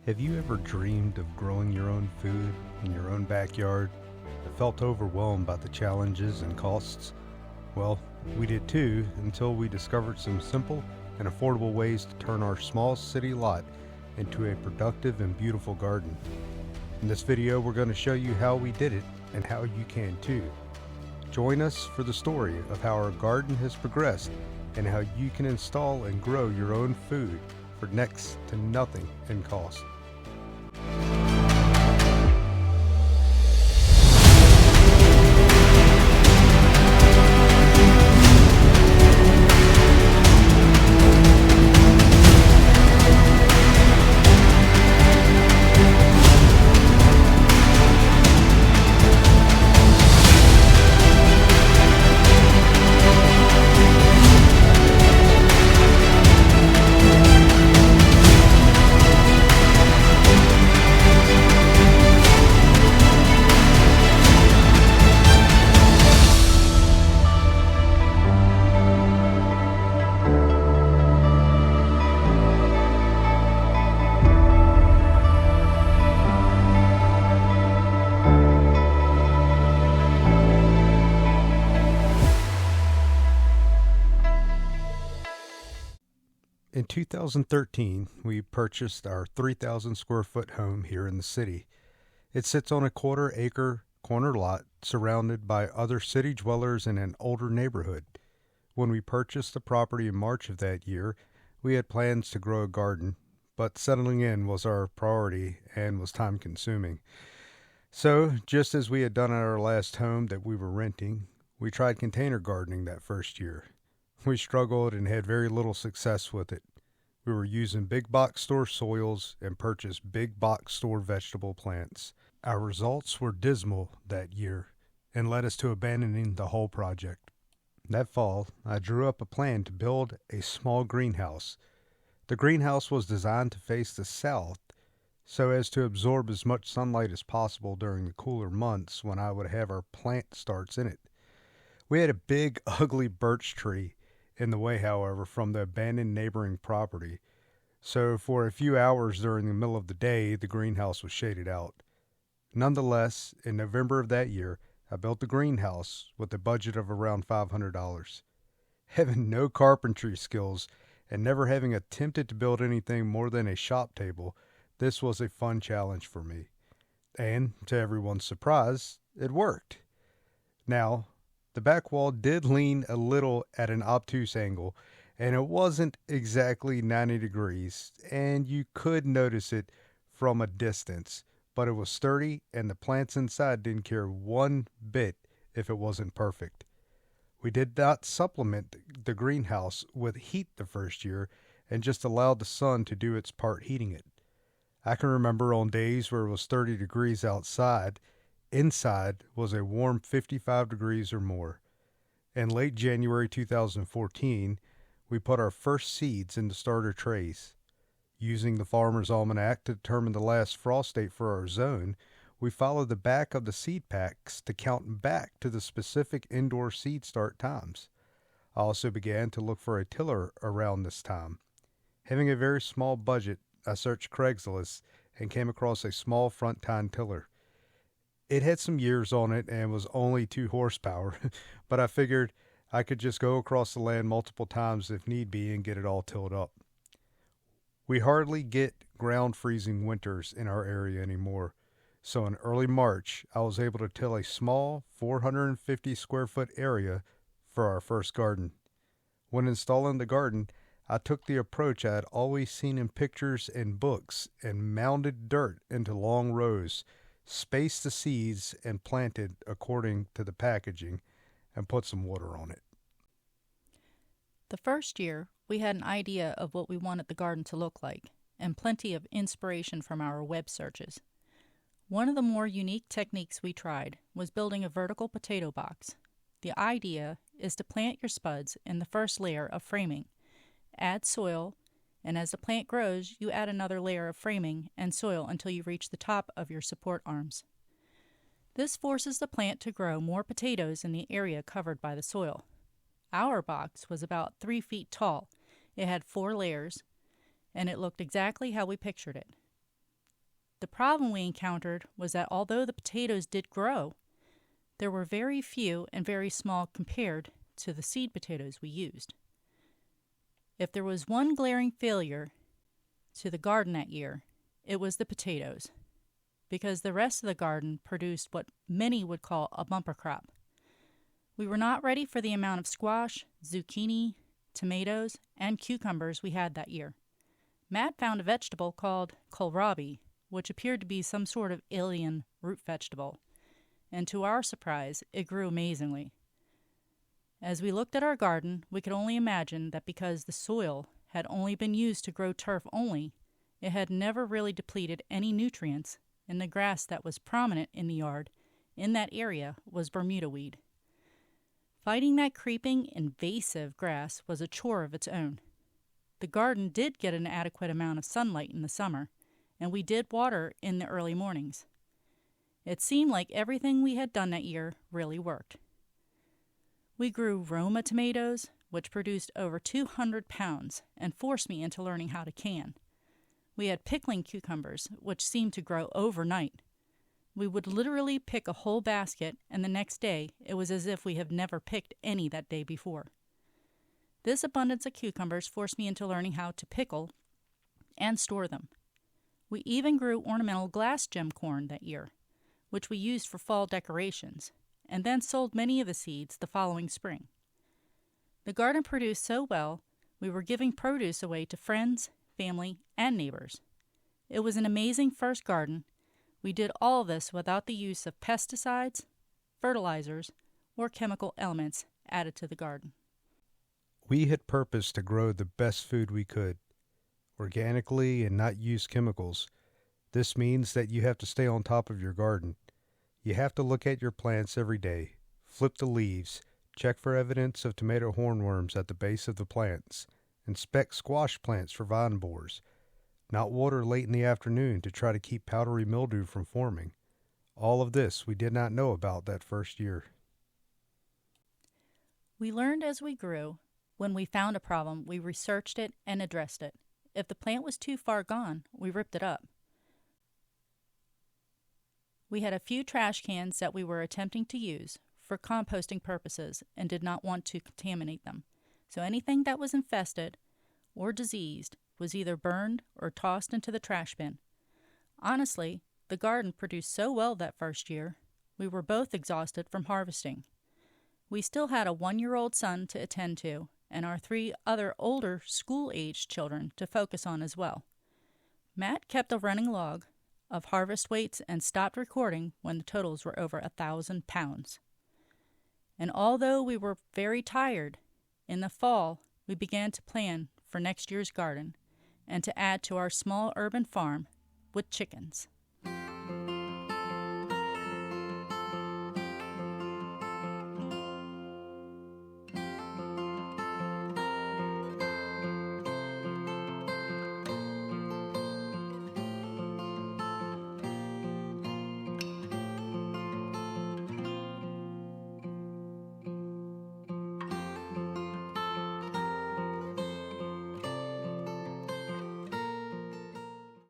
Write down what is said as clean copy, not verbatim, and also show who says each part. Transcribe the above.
Speaker 1: Have you ever dreamed of growing your own food in your own backyard, but felt overwhelmed by the challenges and costs? Well, we did too, until we discovered some simple and affordable ways to turn our small city lot into a productive and beautiful garden. In this video, we're going to show you how we did it and how you can too. Join us for the story of how our garden has progressed and how you can install and grow your own food for next to nothing in cost. In 2013, we purchased our 3,000 square foot home here in the city. It sits on a quarter-acre corner lot surrounded by other city dwellers in an older neighborhood. When we purchased the property in March of that year, we had plans to grow a garden, but settling in was our priority and was time-consuming. So, just as we had done at our last home that we were renting, we tried container gardening that first year. We struggled and had very little success with it. We were using big box store soils and purchased big box store vegetable plants. Our results were dismal that year and led us to abandoning the whole project. That fall, I drew up a plan to build a small greenhouse. The greenhouse was designed to face the south so as to absorb as much sunlight as possible during the cooler months when I would have our plant starts in it. We had a big, ugly birch tree in the way, however, from the abandoned neighboring property, so for a few hours during the middle of the day, the greenhouse was shaded out. Nonetheless, in November of that year, I built the greenhouse with a budget of around $500. Having no carpentry skills and never having attempted to build anything more than a shop table, this was a fun challenge for me. And, to everyone's surprise, it worked. Now, the back wall did lean a little at an obtuse angle, and it wasn't exactly 90 degrees, and you could notice it from a distance, but it was sturdy, and the plants inside didn't care one bit if it wasn't perfect. We did not supplement the greenhouse with heat the first year, and just allowed the sun to do its part heating it. I can remember on days where it was 30 degrees outside, inside was a warm 55 degrees or more. In late January 2014, we put our first seeds into starter trays. Using the Farmer's Almanac to determine the last frost date for our zone, we followed the back of the seed packs to count back to the specific indoor seed start times. I also began to look for a tiller around this time. Having a very small budget, I searched Craigslist and came across a small front tine tiller. It had some years on it and was only 2 horsepower, but I figured I could just go across the land multiple times if need be and get it all tilled up. We hardly get ground freezing winters in our area anymore, so in early March I was able to till a small 450 square foot area for our first garden. When installing the garden, I took the approach I had always seen in pictures and books and mounded dirt into long rows, spaced the seeds and planted according to the packaging, and put some water on it.
Speaker 2: The first year, we had an idea of what we wanted the garden to look like, and plenty of inspiration from our web searches. One of the more unique techniques we tried was building a vertical potato box. The idea is to plant your spuds in the first layer of framing, add soil, and as the plant grows, you add another layer of framing and soil until you reach the top of your support arms. This forces the plant to grow more potatoes in the area covered by the soil. Our box was about 3 feet tall. It had 4 layers, and it looked exactly how we pictured it. The problem we encountered was that although the potatoes did grow, there were very few and very small compared to the seed potatoes we used. If there was one glaring failure to the garden that year, it was the potatoes, because the rest of the garden produced what many would call a bumper crop. We were not ready for the amount of squash, zucchini, tomatoes, and cucumbers we had that year. Matt found a vegetable called kohlrabi, which appeared to be some sort of alien root vegetable, and to our surprise, it grew amazingly. As we looked at our garden, we could only imagine that because the soil had only been used to grow turf only, it had never really depleted any nutrients, and the grass that was prominent in the yard in that area was Bermuda weed. Fighting that creeping, invasive grass was a chore of its own. The garden did get an adequate amount of sunlight in the summer, and we did water in the early mornings. It seemed like everything we had done that year really worked. We grew Roma tomatoes, which produced over 200 pounds and forced me into learning how to can. We had pickling cucumbers, which seemed to grow overnight. We would literally pick a whole basket, and the next day it was as if we had never picked any that day before. This abundance of cucumbers forced me into learning how to pickle and store them. We even grew ornamental glass gem corn that year, which we used for fall decorations, and then sold many of the seeds the following spring. The garden produced so well, we were giving produce away to friends, family, and neighbors. It was an amazing first garden. We did all of this without the use of pesticides, fertilizers, or chemical elements added to the garden.
Speaker 1: We had purposed to grow the best food we could, organically and not use chemicals. This means that you have to stay on top of your garden. You have to look at your plants every day, flip the leaves, check for evidence of tomato hornworms at the base of the plants, inspect squash plants for vine borers, not water late in the afternoon to try to keep powdery mildew from forming. All of this we did not know about that first year.
Speaker 2: We learned as we grew. When we found a problem, we researched it and addressed it. If the plant was too far gone, we ripped it up. We had a few trash cans that we were attempting to use for composting purposes and did not want to contaminate them. So anything that was infested or diseased was either burned or tossed into the trash bin. Honestly, the garden produced so well that first year, we were both exhausted from harvesting. We still had a 1-year-old son to attend to, and our 3 other older school-aged children to focus on as well. Matt kept a running log of harvest weights and stopped recording when the totals were over 1,000 pounds. And although we were very tired, in the fall we began to plan for next year's garden and to add to our small urban farm with chickens.